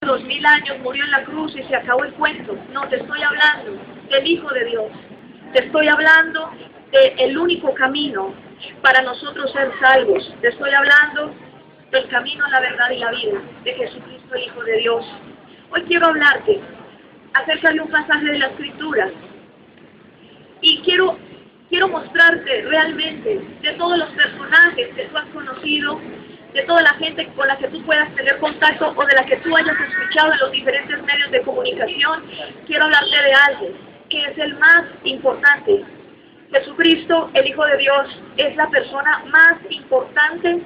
2000 años murió en la cruz y se acabó el cuento. No, te estoy hablando del Hijo de Dios. Te estoy hablando del único camino para nosotros ser salvos. Te estoy hablando del camino, la verdad y la vida, de Jesucristo, el Hijo de Dios. Hoy quiero hablarte acerca de un pasaje de la Escritura. Y quiero mostrarte realmente de todos los personajes que tú has conocido, de toda la gente con la que tú puedas tener contacto o de la que tú hayas escuchado en los diferentes medios de comunicación. Quiero hablarte de alguien que es el más importante. Jesucristo, el Hijo de Dios, es la persona más importante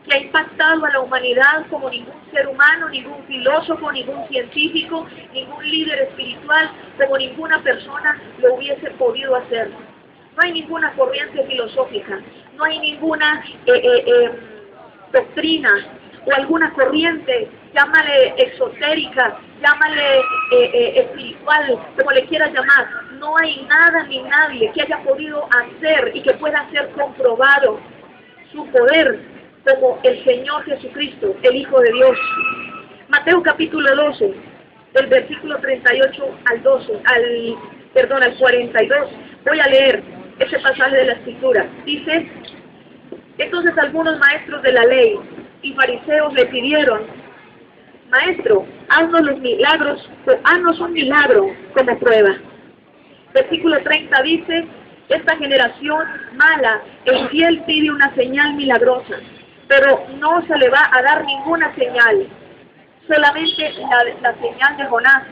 que ha impactado a la humanidad como ningún ser humano, ningún filósofo, ningún científico, ningún líder espiritual, como ninguna persona lo hubiese podido hacer. No hay ninguna corriente filosófica, no hay ninguna doctrina o alguna corriente, llámale exotérica, llámale espiritual, como le quieras llamar. No hay nada ni nadie que haya podido hacer y que pueda ser comprobado su poder como el Señor Jesucristo, el Hijo de Dios. Mateo capítulo 12, del versículo 38 al 42. Voy a leer ese pasaje de la Escritura. Dice: entonces algunos maestros de la ley y fariseos le pidieron: Maestro, haznos un milagro como prueba. Versículo 30 dice: esta generación mala e infiel pide una señal milagrosa, pero no se le va a dar ninguna señal, solamente la señal de Jonás.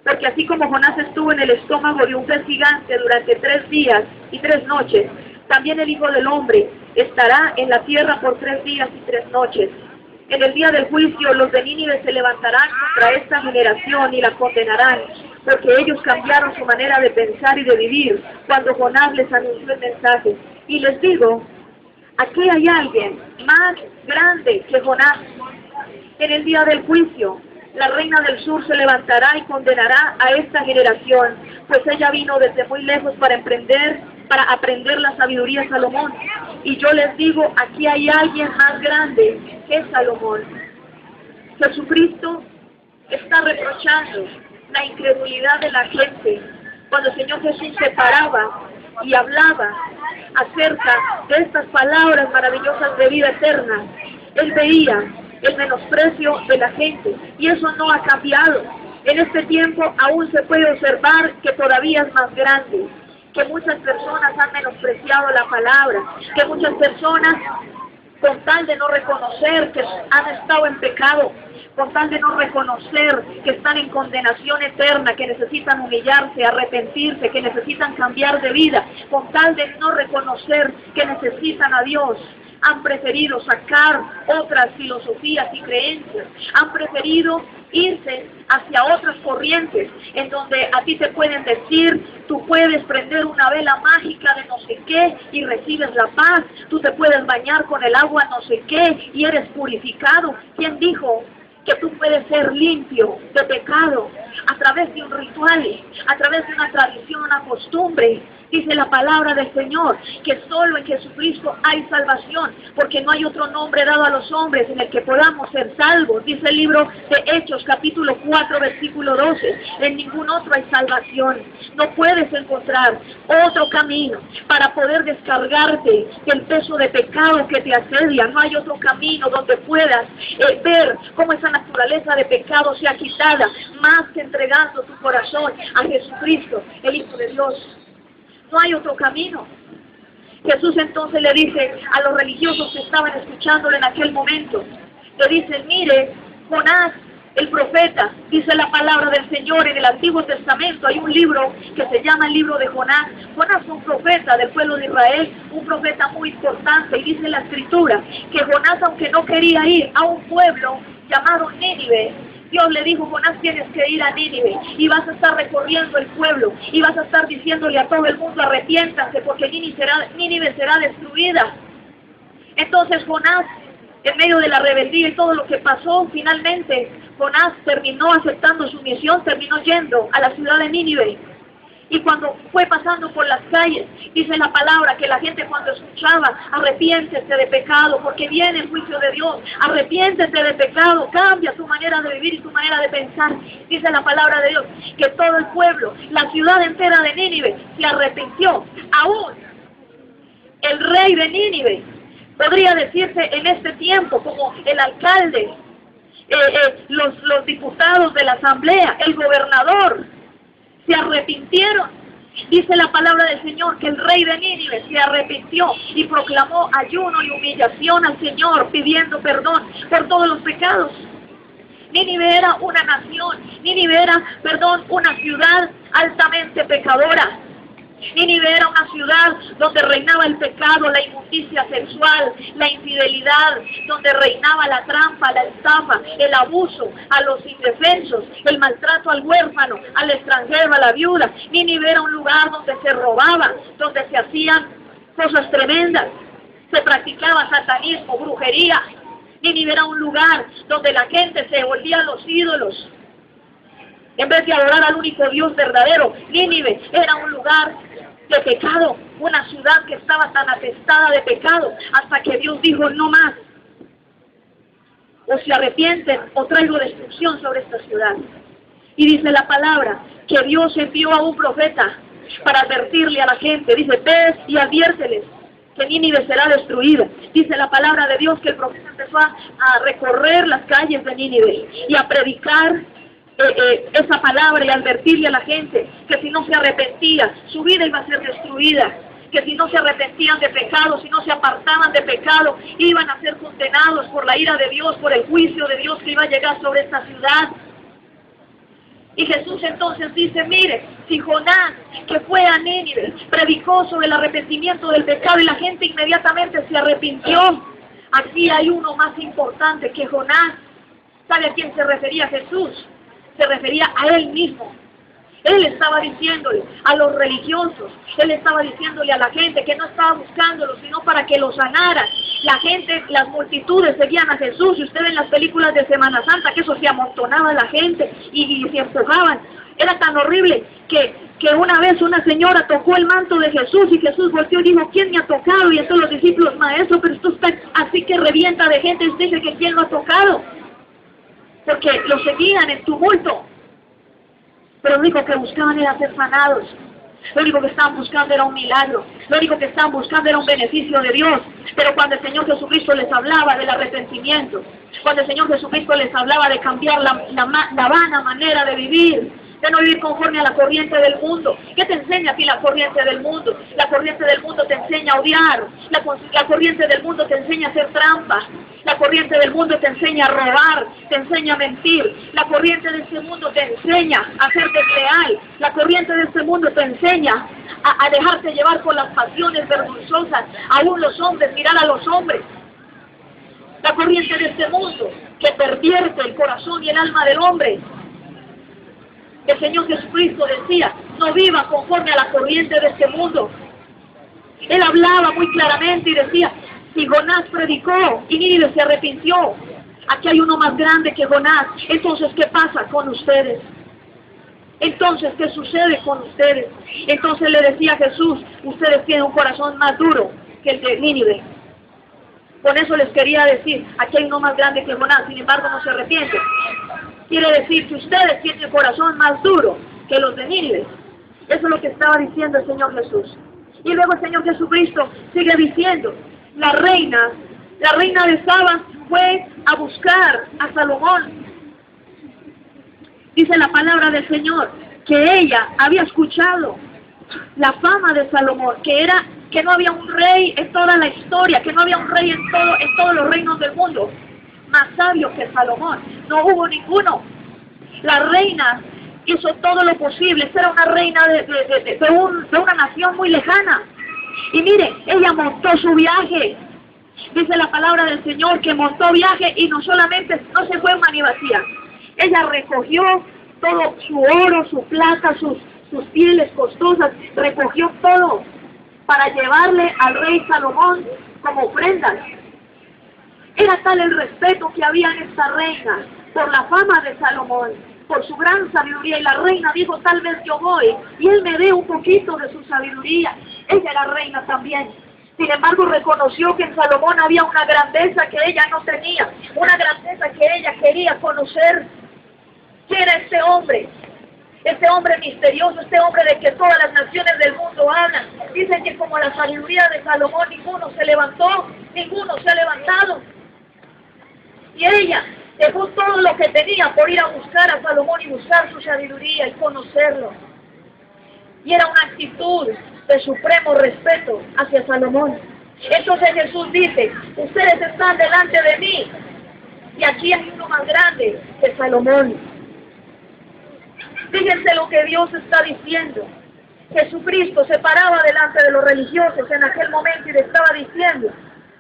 Porque así como Jonás estuvo en el estómago de un pez gigante durante 3 días y 3 noches, también el Hijo del Hombre estará en la tierra por 3 días y 3 noches. En el día del juicio los de Nínive se levantarán contra esta generación y la condenarán, porque ellos cambiaron su manera de pensar y de vivir cuando Jonás les anunció el mensaje. Y les digo, aquí hay alguien más grande que Jonás. En el día del juicio, la reina del sur se levantará y condenará a esta generación, pues ella vino desde muy lejos para aprender la sabiduría de Salomón. Y yo les digo, aquí hay alguien más grande que Salomón. Jesucristo está reprochando la incredulidad de la gente. Cuando el Señor Jesús se paraba y hablaba acerca de estas palabras maravillosas de vida eterna, Él veía el menosprecio de la gente, y eso no ha cambiado. En este tiempo aún se puede observar que todavía es más grande, que muchas personas han menospreciado la palabra, que muchas personas, con tal de no reconocer que han estado en pecado, con tal de no reconocer que están en condenación eterna, que necesitan humillarse, arrepentirse, que necesitan cambiar de vida, con tal de no reconocer que necesitan a Dios, han preferido sacar otras filosofías y creencias, han preferido irse hacia otras corrientes, en donde a ti te pueden decir: tú puedes prender una vela mágica de no sé qué y recibes la paz, tú te puedes bañar con el agua no sé qué y eres purificado. ¿Quién dijo que tú puedes ser limpio de pecado a través de un ritual, a través de una tradición, una costumbre? Dice la palabra del Señor que solo en Jesucristo hay salvación, porque no hay otro nombre dado a los hombres en el que podamos ser salvos. Dice el libro de Hechos, capítulo 4, versículo 12, en ningún otro hay salvación. No puedes encontrar otro camino para poder descargarte del peso de pecado que te asedia. No hay otro camino donde puedas ver cómo esa naturaleza de pecado sea quitada, más que entregando tu corazón a Jesucristo, el Hijo de Dios. No hay otro camino. Jesús entonces le dice a los religiosos que estaban escuchándolo en aquel momento, le dice: mire, Jonás, el profeta, dice la palabra del Señor en el Antiguo Testamento, hay un libro que se llama el libro de Jonás. Jonás fue un profeta del pueblo de Israel, un profeta muy importante, y dice la Escritura que Jonás, aunque no quería ir a un pueblo llamado Nínive, Dios le dijo: Jonás, tienes que ir a Nínive y vas a estar recorriendo el pueblo y vas a estar diciéndole a todo el mundo: arrepiéntanse, porque Nínive será destruida. Entonces Jonás, en medio de la rebeldía y todo lo que pasó, finalmente Jonás terminó aceptando su misión, terminó yendo a la ciudad de Nínive. Y cuando fue pasando por las calles, dice la palabra que la gente cuando escuchaba, arrepiéntete de pecado, porque viene el juicio de Dios, arrepiéntete de pecado, cambia tu manera de vivir y tu manera de pensar. Dice la palabra de Dios que todo el pueblo, la ciudad entera de Nínive, se arrepintió. Aún el rey de Nínive, podría decirse en este tiempo, como el alcalde, los diputados de la asamblea, el gobernador, se arrepintieron. Dice la palabra del Señor que el rey de Nínive se arrepintió y proclamó ayuno y humillación al Señor, pidiendo perdón por todos los pecados. Nínive era una nación, Nínive era, una ciudad altamente pecadora. Nínive era una ciudad donde reinaba el pecado, la inmundicia sexual, la infidelidad, donde reinaba la trampa, la estafa, el abuso a los indefensos, el maltrato al huérfano, al extranjero, a la viuda. Nínive era un lugar donde se robaba, donde se hacían cosas tremendas, se practicaba satanismo, brujería. Nínive era un lugar donde la gente se volvía a los ídolos en vez de adorar al único Dios verdadero. Nínive era un lugar de pecado, una ciudad que estaba tan atestada de pecado, hasta que Dios dijo: no más, o se arrepienten o traigo destrucción sobre esta ciudad. Y dice la palabra que Dios envió a un profeta para advertirle a la gente. Dice: ves y adviérteles que Nínive será destruida. Dice la palabra de Dios que el profeta empezó a recorrer las calles de Nínive y a predicar esa palabra y advertirle a la gente que si no se arrepentía, su vida iba a ser destruida, que si no se arrepentían de pecado, si no se apartaban de pecado, iban a ser condenados por la ira de Dios, por el juicio de Dios que iba a llegar sobre esta ciudad. Y Jesús entonces dice: mire, si Jonás, que fue a Nínive, predicó sobre el arrepentimiento del pecado y la gente inmediatamente se arrepintió, aquí hay uno más importante que Jonás. ¿Sabe a quién se refería Jesús? Se refería a él mismo. Él estaba diciéndole a los religiosos, él estaba diciéndole a la gente que no estaba buscándolo, sino para que lo sanara. La gente, las multitudes seguían a Jesús, y usted en las películas de Semana Santa, que eso se amontonaba la gente y se empujaban. Era tan horrible que una vez una señora tocó el manto de Jesús y Jesús volteó y dijo: ¿quién me ha tocado? Y entonces los discípulos: maestro, pero esto está así que revienta de gente. Usted dice que ¿quién lo ha tocado? Porque lo seguían en tumulto. Pero lo único que buscaban era ser sanados. Lo único que estaban buscando era un milagro. Lo único que estaban buscando era un beneficio de Dios. Pero cuando el Señor Jesucristo les hablaba del arrepentimiento, cuando el Señor Jesucristo les hablaba de cambiar la vana manera de vivir, de no vivir conforme a la corriente del mundo. ¿Qué te enseña a ti la corriente del mundo? La corriente del mundo te enseña a odiar. La corriente del mundo te enseña a hacer trampa. La corriente del mundo te enseña a robar, te enseña a mentir. La corriente de este mundo te enseña a ser desleal. La corriente de este mundo te enseña a dejarte llevar por las pasiones vergonzosas. Aún los hombres, mirar a los hombres. La corriente de este mundo que pervierte el corazón y el alma del hombre. El Señor Jesucristo decía: no viva conforme a la corriente de este mundo. Él hablaba muy claramente y decía: si Jonás predicó y Nínive se arrepintió, aquí hay uno más grande que Jonás. Entonces, ¿qué pasa con ustedes? Entonces, ¿qué sucede con ustedes? Entonces le decía Jesús: ustedes tienen un corazón más duro que el de Nínive. Con eso les quería decir: aquí hay uno más grande que Jonás, sin embargo no se arrepienten. Quiere decir que ustedes tienen el corazón más duro que los de Nínive. Eso es lo que estaba diciendo el Señor Jesús. Y luego el Señor Jesucristo sigue diciendo: la reina de Saba fue a buscar a Salomón. Dice la palabra del Señor que ella había escuchado la fama de Salomón, que no había un rey en toda la historia, que no había un rey en todos los reinos del mundo más sabio que Salomón. No hubo ninguno. La reina hizo todo lo posible. Esta era una reina de una nación muy lejana. Y mire, ella montó su viaje. Dice la palabra del Señor que montó viaje y no se fue mani vacía. Ella recogió todo su oro, su plata, sus pieles costosas, recogió todo para llevarle al rey Salomón como ofrendas. Era tal el respeto que había en esta reina por la fama de Salomón, por su gran sabiduría. Y la reina dijo, tal vez yo voy y él me dé un poquito de su sabiduría. Ella era reina también. Sin embargo, reconoció que en Salomón había una grandeza que ella no tenía, una grandeza que ella quería conocer. ¿Quién era este hombre misterioso, este hombre de que todas las naciones del mundo hablan? Dicen que como la sabiduría de Salomón ninguno se levantó, ninguno se ha levantado. Y ella dejó todo lo que tenía por ir a buscar a Salomón y buscar su sabiduría y conocerlo. Y era una actitud de supremo respeto hacia Salomón. Entonces Jesús dice, ustedes están delante de mí y aquí hay uno más grande que Salomón. Fíjense lo que Dios está diciendo. Jesucristo se paraba delante de los religiosos en aquel momento y le estaba diciendo,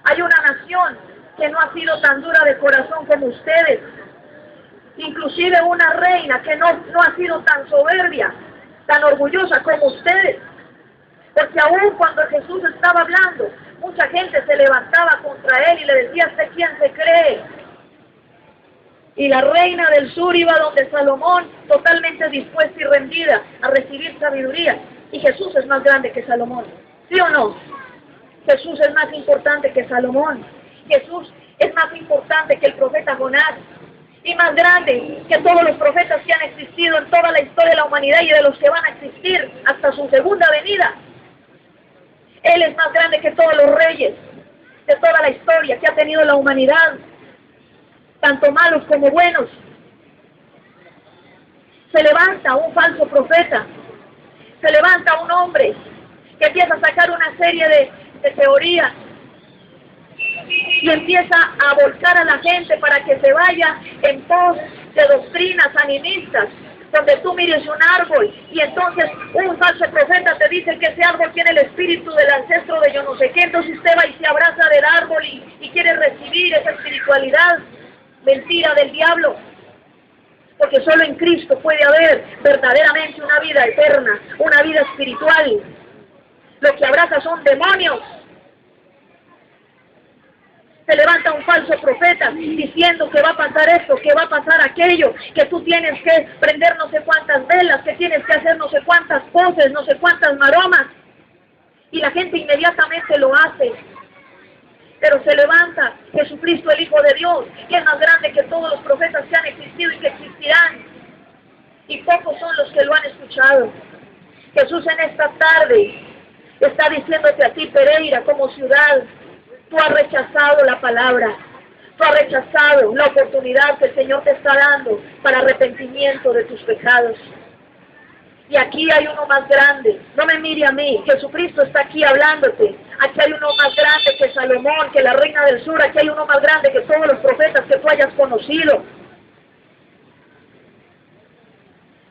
hay una nación que no ha sido tan dura de corazón como ustedes, inclusive una reina que no ha sido tan soberbia, tan orgullosa como ustedes, porque aún cuando Jesús estaba hablando, mucha gente se levantaba contra él y le decía, ¿usted quién se cree? Y la reina del sur iba donde Salomón, totalmente dispuesta y rendida a recibir sabiduría. Y Jesús es más grande que Salomón, ¿sí o no? Jesús es más importante que Salomón. Jesús es más importante que el profeta Jonás. Y más grande que todos los profetas que han existido en toda la historia de la humanidad y de los que van a existir hasta su segunda venida. Él es más grande que todos los reyes de toda la historia que ha tenido la humanidad, tanto malos como buenos. Se levanta un falso profeta, se levanta un hombre que empieza a sacar una serie de teorías y empieza a volcar a la gente para que se vaya en pos de doctrinas animistas, donde tú mires un árbol y entonces un falso profeta te dice que ese árbol tiene el espíritu del ancestro de yo no sé qué, entonces usted va y se abraza del árbol y quiere recibir esa espiritualidad. Mentira del diablo, porque solo en Cristo puede haber verdaderamente una vida eterna, una vida espiritual. Lo que abraza son demonios. Se levanta un falso profeta diciendo que va a pasar esto, que va a pasar aquello, que tú tienes que prender no sé cuántas velas, que tienes que hacer no sé cuántas poses, no sé cuántas maromas. Y la gente inmediatamente lo hace. Pero se levanta Jesucristo, el Hijo de Dios, que es más grande que todos los profetas que han existido y que existirán. Y pocos son los que lo han escuchado. Jesús en esta tarde está diciéndote a ti, Pereira, como ciudad, tú has rechazado la palabra, tú has rechazado la oportunidad que el Señor te está dando para arrepentimiento de tus pecados. Y aquí hay uno más grande. No me mire a mí, Jesucristo está aquí hablándote. Aquí hay uno más grande que Salomón, que la reina del sur. Aquí hay uno más grande que todos los profetas que tú hayas conocido.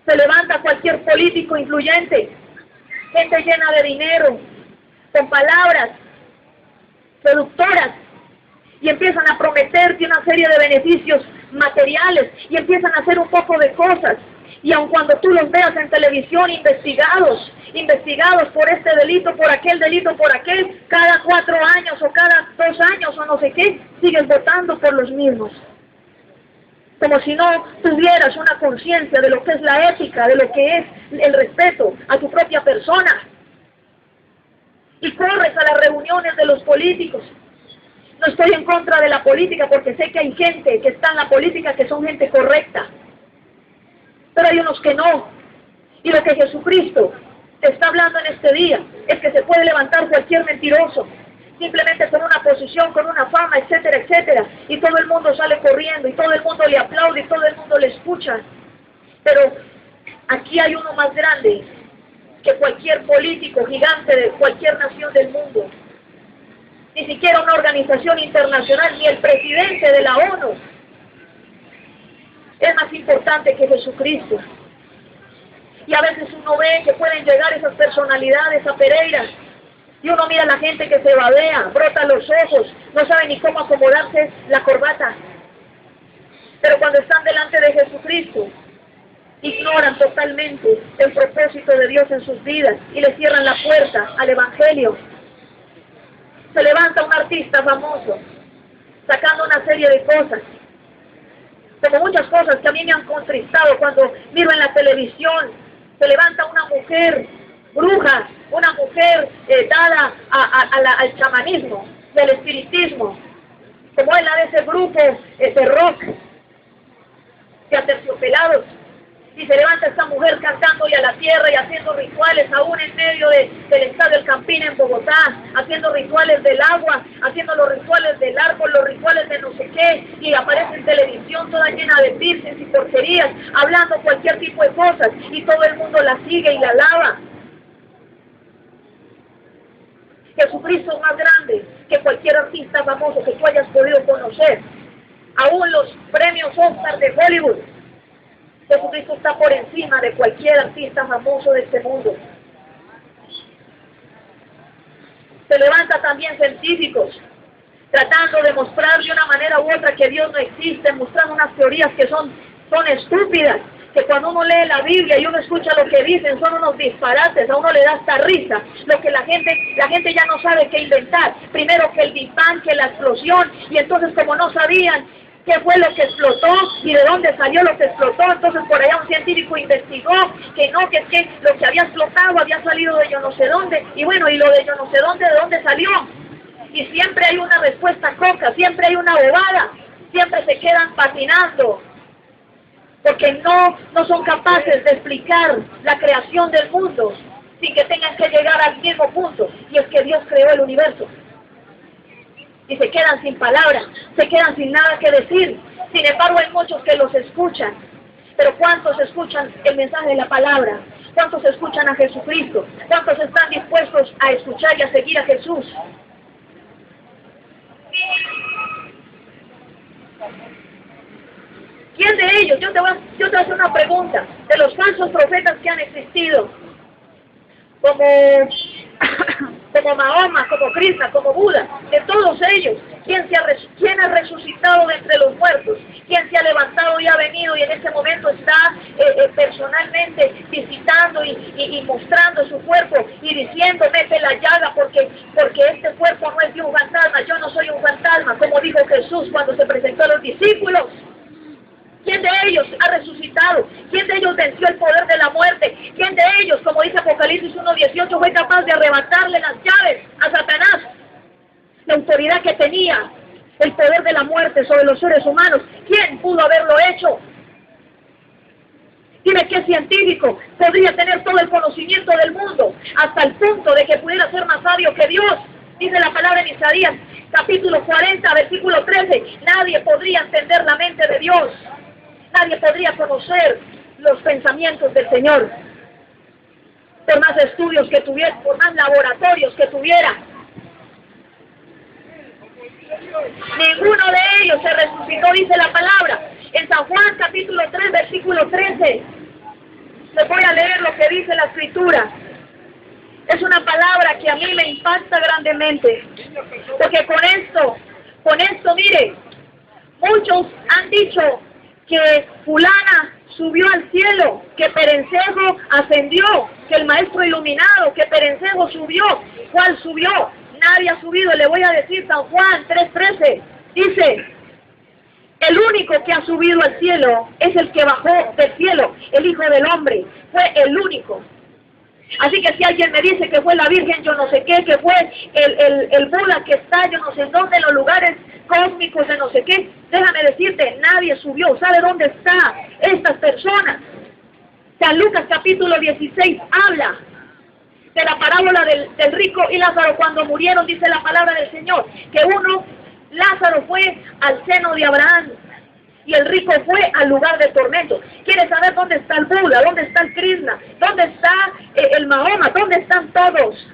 Se levanta cualquier político influyente, gente llena de dinero, con palabras seductoras, y empiezan a prometerte una serie de beneficios materiales, y empiezan a hacer un poco de cosas. Y aun cuando tú los veas en televisión investigados por este delito, por aquel delito, por aquel, cada 4 años o cada 2 años o no sé qué, sigues votando por los mismos. Como si no tuvieras una conciencia de lo que es la ética, de lo que es el respeto a tu propia persona. Y corres a las reuniones de los políticos. No estoy en contra de la política porque sé que hay gente que está en la política que son gente correcta. Pero hay unos que no. Y lo que Jesucristo te está hablando en este día es que se puede levantar cualquier mentiroso, simplemente con una posición, con una fama, etcétera, etcétera. Y todo el mundo sale corriendo, y todo el mundo le aplaude, y todo el mundo le escucha. Pero aquí hay uno más grande que cualquier político gigante de cualquier nación del mundo. Ni siquiera una organización internacional, ni el presidente de la ONU es más importante que Jesucristo. Y a veces uno ve que pueden llegar esas personalidades a Pereira, y uno mira a la gente que se babea, brota los ojos, no sabe ni cómo acomodarse la corbata. Pero cuando están delante de Jesucristo, ignoran totalmente el propósito de Dios en sus vidas y le cierran la puerta al Evangelio. Se levanta un artista famoso, sacando una serie de cosas, Como muchas cosas que a mí me han contristado cuando miro en la televisión, se levanta una mujer bruja, una mujer dada al chamanismo, del espiritismo, como es la de ese grupo de rock, de aterciopelados, y se levanta esta mujer cantándole a la tierra y haciendo rituales aún en medio del estadio El Campín en Bogotá, haciendo rituales del agua, haciendo los rituales del árbol, los rituales de no sé qué, y aparece en televisión toda llena de virgens y porquerías, hablando cualquier tipo de cosas, y todo el mundo la sigue y la alaba. Jesucristo es más grande que cualquier artista famoso que tú hayas podido conocer, aún los premios Oscar de Hollywood. Jesucristo está por encima de cualquier artista famoso de este mundo. Se levantan también científicos, tratando de mostrar de una manera u otra que Dios no existe, mostrando unas teorías que son estúpidas, que cuando uno lee la Biblia y uno escucha lo que dicen, son unos disparates, a uno le da hasta risa, lo que la gente ya no sabe qué inventar. Primero que el Big Bang, que la explosión, y entonces como no sabían qué fue lo que explotó y de dónde salió lo que explotó, entonces por allá un científico investigó que no, que es que lo que había explotado había salido de yo no sé dónde, y bueno, y lo de yo no sé dónde, ¿de dónde salió? Y siempre hay una respuesta coca, siempre hay una bobada, siempre se quedan patinando, porque no son capaces de explicar la creación del mundo sin que tengan que llegar al mismo punto, y es que Dios creó el universo. Y se quedan sin palabras, se quedan sin nada que decir. Sin embargo, hay muchos que los escuchan. Pero ¿cuántos escuchan el mensaje de la palabra? ¿Cuántos escuchan a Jesucristo? ¿Cuántos están dispuestos a escuchar y a seguir a Jesús? ¿Quién de ellos? Yo te voy a hacer una pregunta. De los falsos profetas que han existido, como Mahoma, como Krishna, como Buda, de todos ellos, ¿quién ha resucitado de entre los muertos? ¿Quién se ha levantado y ha venido y en este momento está personalmente visitando y mostrando su cuerpo y diciendo, vete la llaga porque este cuerpo no es de un fantasma, yo no soy un fantasma, como dijo Jesús cuando se presentó a los discípulos? ¿Quién de ellos ha resucitado? ¿Quién de ellos venció el poder de la muerte? ¿Quién de ellos, como dice Apocalipsis 1:18, fue capaz de arrebatarle las llaves a Satanás? La autoridad que tenía, el poder de la muerte sobre los seres humanos. ¿Quién pudo haberlo hecho? Dime qué científico podría tener todo el conocimiento del mundo, hasta el punto de que pudiera ser más sabio que Dios. Dice la palabra en Isaías, capítulo 40, versículo 13, nadie podría entender la mente de Dios. Nadie podría conocer los pensamientos del Señor. Por más estudios que tuviera, por más laboratorios que tuviera. Ninguno de ellos se resucitó, dice la palabra. En San Juan capítulo 3, versículo 13. Les voy a leer lo que dice la Escritura. Es una palabra que a mí me impacta grandemente. Porque con esto, mire, muchos han dicho que fulana subió al cielo, que Perencejo ascendió, que el maestro iluminado, que Perencejo subió. ¿Cuál subió? Nadie ha subido. Le voy a decir San Juan 3:13. Dice, el único que ha subido al cielo es el que bajó del cielo, el Hijo del Hombre. Fue el único. Así que si alguien me dice que fue la Virgen, yo no sé qué, que fue el Buda que está, yo no sé dónde, en los lugares cósmicos de no sé qué, déjame decirte, nadie subió. ¿Sabe dónde están estas personas? San Lucas capítulo 16 habla de la parábola del rico y Lázaro cuando murieron, dice la palabra del Señor, que Lázaro fue al seno de Abraham y el rico fue al lugar de tormento. ¿Quiere saber dónde está el Buda? ¿Dónde está el Krishna? ¿Dónde está el Mahoma? ¿Dónde están todos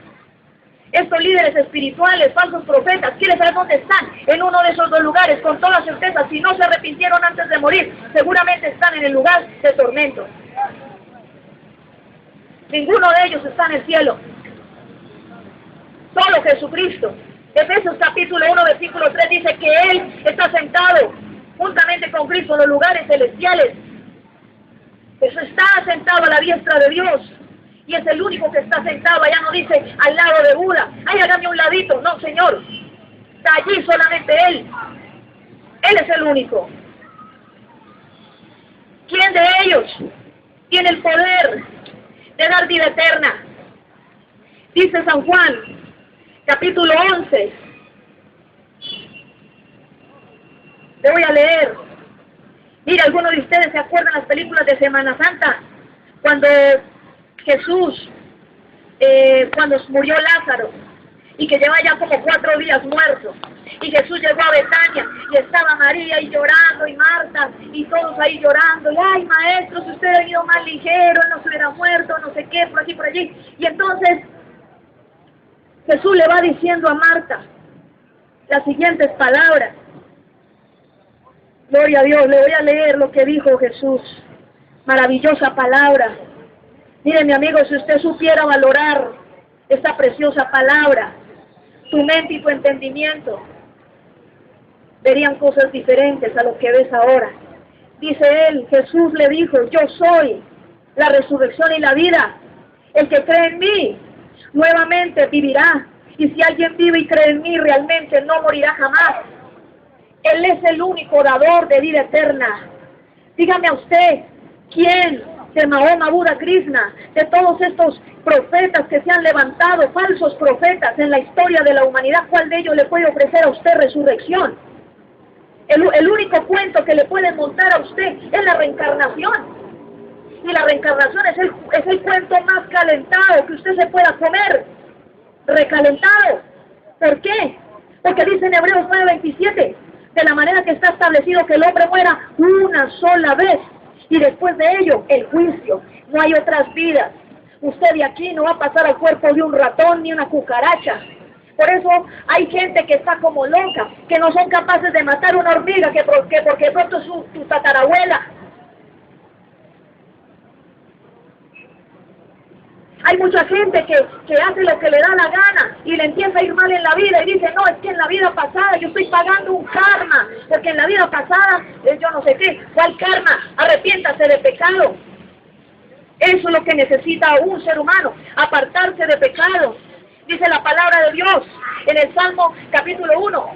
estos líderes espirituales, falsos profetas? ¿Quiere saber dónde están? En uno de esos dos lugares, con toda certeza. Si no se arrepintieron antes de morir, seguramente están en el lugar de tormento. Ninguno de ellos está en el cielo. Solo Jesucristo. Efesios capítulo 1, versículo 3 dice que Él está sentado juntamente con Cristo en los lugares celestiales. Jesús está sentado a la diestra de Dios. Y es el único que está sentado. Allá no dice al lado de Buda. Ay, hágame un ladito. No, Señor. Está allí solamente Él. Él es el único. ¿Quién de ellos tiene el poder de dar vida eterna? Dice San Juan, capítulo 11. Le voy a leer. Mira, algunos de ustedes se acuerdan las películas de Semana Santa, cuando Jesús, cuando murió Lázaro, y que lleva ya como 4 días muerto, y Jesús llegó a Betania, y estaba María y llorando, y Marta, y todos ahí llorando, y ay maestro, si usted hubiera ido más ligero, él no se hubiera muerto, no sé qué, por aquí, por allí. Y entonces Jesús le va diciendo a Marta las siguientes palabras. Gloria a Dios, le voy a leer lo que dijo Jesús. Maravillosa palabra. Mire, mi amigo, si usted supiera valorar esta preciosa palabra, tu mente y tu entendimiento verían cosas diferentes a lo que ves ahora. Dice él, Jesús le dijo, yo soy la resurrección y la vida. El que cree en mí, nuevamente vivirá. Y si alguien vive y cree en mí, realmente no morirá jamás. Él es el único dador de vida eterna. Dígame a usted, ¿quién de Mahoma, Buda, Krishna, de todos estos profetas que se han levantado, falsos profetas en la historia de la humanidad, cuál de ellos le puede ofrecer a usted resurrección? El único cuento que le pueden montar a usted es la reencarnación. Y la reencarnación es el cuento más calentado que usted se pueda comer. Recalentado. ¿Por qué? Porque dice en Hebreos 9:27, de la manera que está establecido que el hombre muera una sola vez, y después de ello, el juicio. No hay otras vidas. Usted de aquí no va a pasar al cuerpo de un ratón ni una cucaracha. Por eso hay gente que está como loca, que no son capaces de matar una hormiga, porque de pronto es tu tatarabuela. Hay mucha gente que hace lo que le da la gana y le empieza a ir mal en la vida y dice, no, es que en la vida pasada yo estoy pagando un karma, porque en la vida pasada yo no sé qué. ¿Cuál karma? Arrepiéntase de pecado. Eso es lo que necesita un ser humano, apartarse de pecado. Dice la palabra de Dios en el Salmo capítulo 1,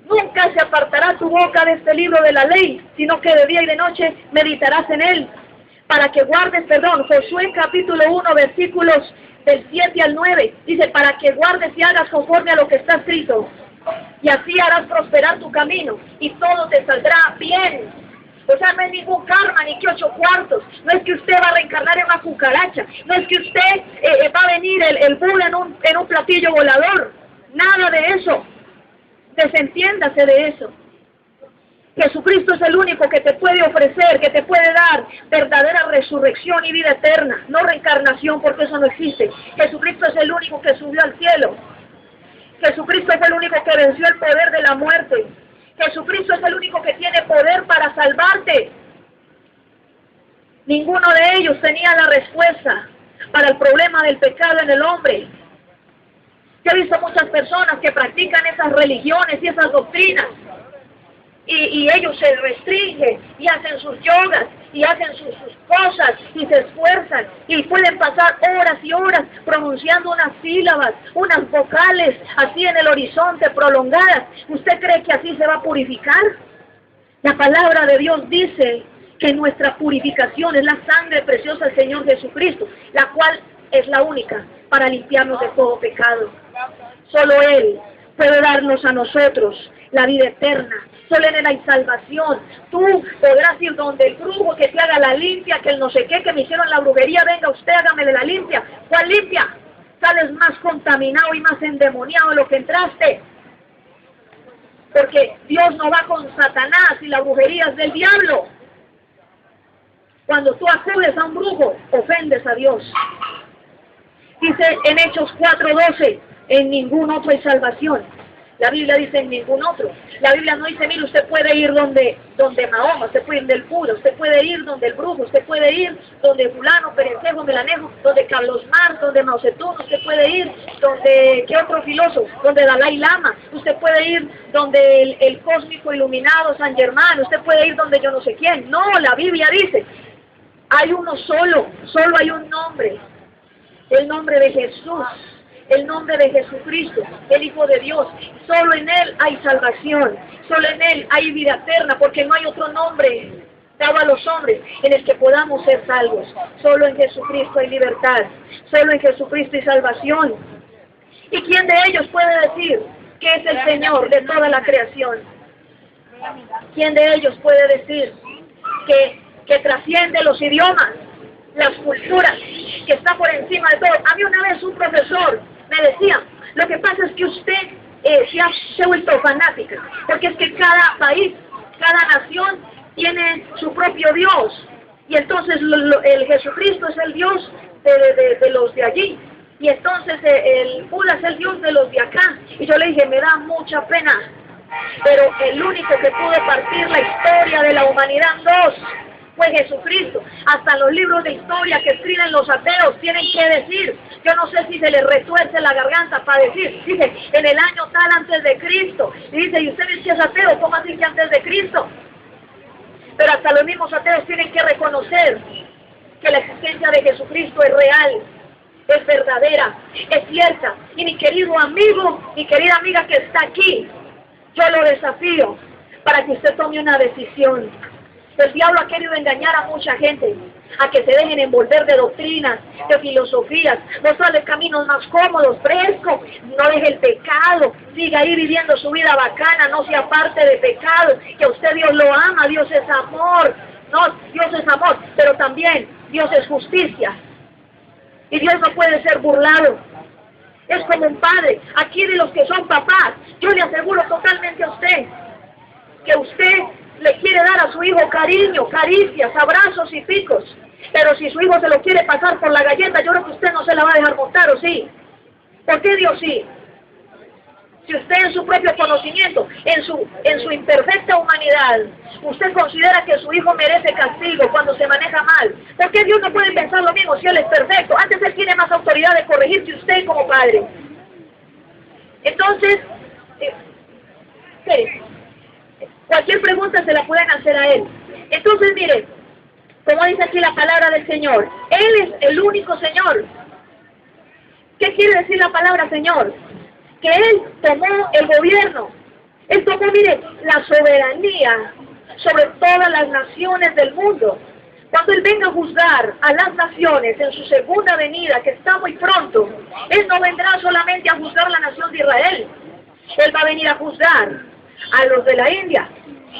nunca se apartará tu boca de este libro de la ley, sino que de día y de noche meditarás en él. Para que guardes, Josué capítulo 1, versículos del 7 al 9, dice, para que guardes y hagas conforme a lo que está escrito, y así harás prosperar tu camino, y todo te saldrá bien. O sea, no es ningún karma, ni que 8 cuartos, no es que usted va a reencarnar en una cucaracha, no es que usted va a venir el Buda en un platillo volador, nada de eso, desentiéndase de eso. Jesucristo es el único que te puede ofrecer, que te puede dar verdadera resurrección y vida eterna, no reencarnación, porque eso no existe. Jesucristo es el único que subió al cielo. Jesucristo es el único que venció el poder de la muerte. Jesucristo es el único que tiene poder para salvarte. Ninguno de ellos tenía la respuesta para el problema del pecado en el hombre. Yo he visto muchas personas que practican esas religiones y esas doctrinas. Y ellos se restringen y hacen sus yogas y hacen sus cosas y se esfuerzan y pueden pasar horas y horas pronunciando unas sílabas, unas vocales así en el horizonte prolongadas. ¿Usted cree que así se va a purificar? La palabra de Dios dice que nuestra purificación es la sangre preciosa del Señor Jesucristo, la cual es la única para limpiarnos de todo pecado. Solo Él puede darnos a nosotros la vida eterna. Solo en él hay salvación. Tú podrás ir donde el brujo que te haga la limpia, que el no sé qué, que me hicieron la brujería, venga usted, hágamele la limpia. ¿Cuál limpia? Sales más contaminado y más endemoniado de lo que entraste. Porque Dios no va con Satanás y la brujería es del diablo. Cuando tú acudes a un brujo, ofendes a Dios. Dice en Hechos 4:12, en ningún otro hay salvación. La Biblia dice en ningún otro. La Biblia no dice, mire, usted puede ir donde Mahoma, usted puede ir del Buda, usted puede ir donde el brujo, usted puede ir donde fulano, perencejo, melanejo, donde Carlos Marx, donde Mao Zedong, usted puede ir donde, ¿qué otro filósofo? Donde Dalai Lama, usted puede ir donde el cósmico iluminado San Germán, usted puede ir donde yo no sé quién. No, la Biblia dice, hay uno solo hay un nombre, el nombre de Jesús. El nombre de Jesucristo, el Hijo de Dios. Solo en Él hay salvación, solo en Él hay vida eterna, porque no hay otro nombre dado a los hombres en el que podamos ser salvos. Solo en Jesucristo hay libertad, solo en Jesucristo hay salvación. ¿Y quién de ellos puede decir que es el Señor de toda la creación? ¿Quién de ellos puede decir que trasciende los idiomas, las culturas, que está por encima de todo? A mí una vez un profesor me decía, lo que pasa es que usted se ha vuelto fanática, porque es que cada país, cada nación tiene su propio Dios, y entonces el Jesucristo es el Dios de los de allí, y entonces el Buda es el Dios de los de acá. Y yo le dije, me da mucha pena, pero el único que pudo partir la historia de la humanidad en dos fue Jesucristo. Hasta los libros de historia que escriben los ateos tienen que decir, yo no sé si se les retuerce la garganta para decir, dice, en el año tal antes de Cristo, y dice, ¿y usted es ateo? ¿Cómo así que antes de Cristo? Pero hasta los mismos ateos tienen que reconocer que la existencia de Jesucristo es real, es verdadera, es cierta. Y mi querido amigo, mi querida amiga que está aquí, yo lo desafío para que usted tome una decisión. El diablo ha querido engañar a mucha gente, a que se dejen envolver de doctrinas, de filosofías, mostrarle caminos más cómodos, frescos. No deje el pecado, siga ahí viviendo su vida bacana, no sea parte de pecado, que a usted Dios lo ama, Dios es amor, no, Dios es amor, pero también Dios es justicia, y Dios no puede ser burlado. Es como un padre. Aquí de los que son papás, yo le aseguro totalmente a usted, que usted le quiere dar a su hijo cariño, caricias, abrazos y picos, pero si su hijo se lo quiere pasar por la galleta, yo creo que usted no se la va a dejar montar, ¿o sí? ¿Por qué Dios sí? Si usted en su propio conocimiento, en su imperfecta humanidad, usted considera que su hijo merece castigo cuando se maneja mal, ¿por qué Dios no puede pensar lo mismo si Él es perfecto? Antes Él tiene más autoridad de corregir que usted como padre. Entonces, cualquier pregunta se la pueden hacer a Él. Entonces, mire, como dice aquí la palabra del Señor, Él es el único Señor. ¿Qué quiere decir la palabra Señor? Que Él tomó el gobierno. Él tomó, mire, la soberanía sobre todas las naciones del mundo. Cuando Él venga a juzgar a las naciones en su segunda venida, que está muy pronto, Él no vendrá solamente a juzgar la nación de Israel. Él va a venir a juzgar a los de la India,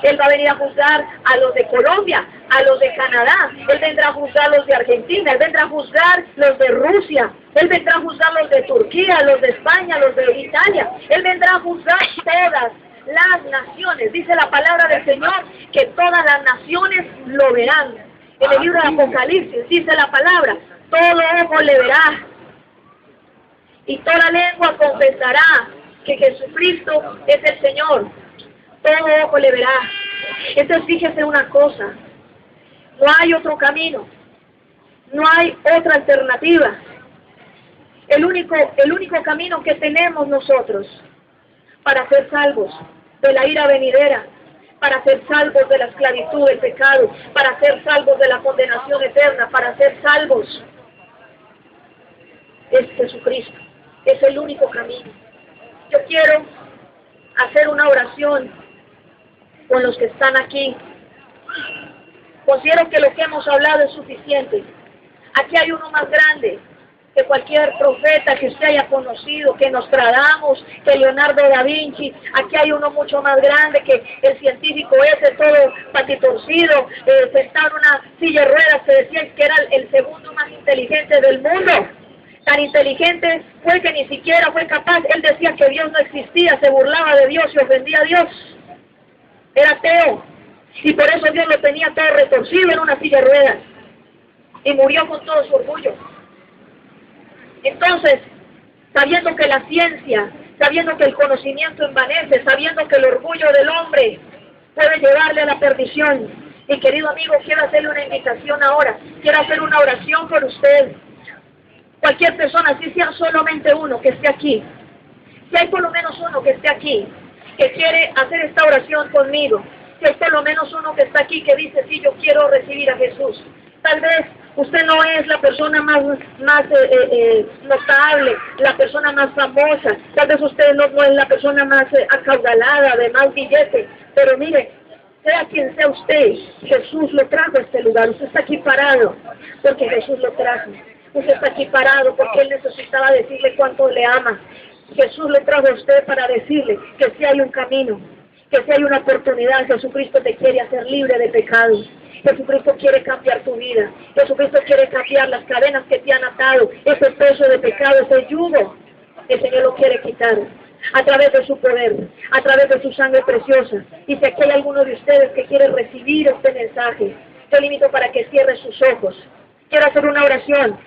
Él va a venir a juzgar a los de Colombia, a los de Canadá, Él vendrá a juzgar a los de Argentina, Él vendrá a juzgar los de Rusia, Él vendrá a juzgar los de Turquía, los de España, los de Italia, Él vendrá a juzgar todas las naciones. Dice la palabra del Señor que todas las naciones lo verán. En el libro de Apocalipsis dice la palabra, todo ojo le verá y toda lengua confesará que Jesucristo es el Señor. Todo ojo le verá. Entonces fíjese una cosa, no hay otro camino, no hay otra alternativa. El único camino que tenemos nosotros para ser salvos de la ira venidera, para ser salvos de la esclavitud del pecado, para ser salvos de la condenación eterna, para ser salvos, es Jesucristo. Es el único camino. Yo quiero hacer una oración con los que están aquí. Considero que lo que hemos hablado es suficiente. Aquí hay uno más grande que cualquier profeta que usted haya conocido, que Nostradamus, que Leonardo da Vinci. Aquí hay uno mucho más grande que el científico ese, todo patitorcido, sentado en una silla de ruedas, se decía que era el segundo más inteligente del mundo. Tan inteligente fue que ni siquiera fue capaz, él decía que Dios no existía, se burlaba de Dios y ofendía a Dios. Era ateo, y por eso Dios lo tenía todo retorcido en una silla de ruedas, y murió con todo su orgullo. Entonces, sabiendo que la ciencia, sabiendo que el conocimiento envanece, sabiendo que el orgullo del hombre puede llevarle a la perdición, y querido amigo, quiero hacerle una invitación ahora, quiero hacer una oración por usted. Cualquier persona, si sea solamente uno que esté aquí, si hay por lo menos uno que esté aquí, que quiere hacer esta oración conmigo, si hay por lo menos uno que está aquí que dice, sí, yo quiero recibir a Jesús. Tal vez usted no es la persona más notable, la persona más famosa, tal vez usted no es la persona más acaudalada, de más billete, pero mire, Sea quien sea usted, Jesús lo trajo a este lugar. Usted está aquí parado porque Jesús lo trajo. Usted está aquí parado porque Él necesitaba decirle cuánto le ama. Jesús le trajo a usted para decirle que si hay un camino, que si hay una oportunidad. Jesucristo te quiere hacer libre de pecado. Jesucristo quiere cambiar tu vida. Jesucristo quiere cambiar las cadenas que te han atado, ese peso de pecado, ese yugo. El Señor lo quiere quitar a través de su poder, a través de su sangre preciosa. Y si aquí hay alguno de ustedes que quiere recibir este mensaje, yo le invito para que cierre sus ojos. Quiero hacer una oración.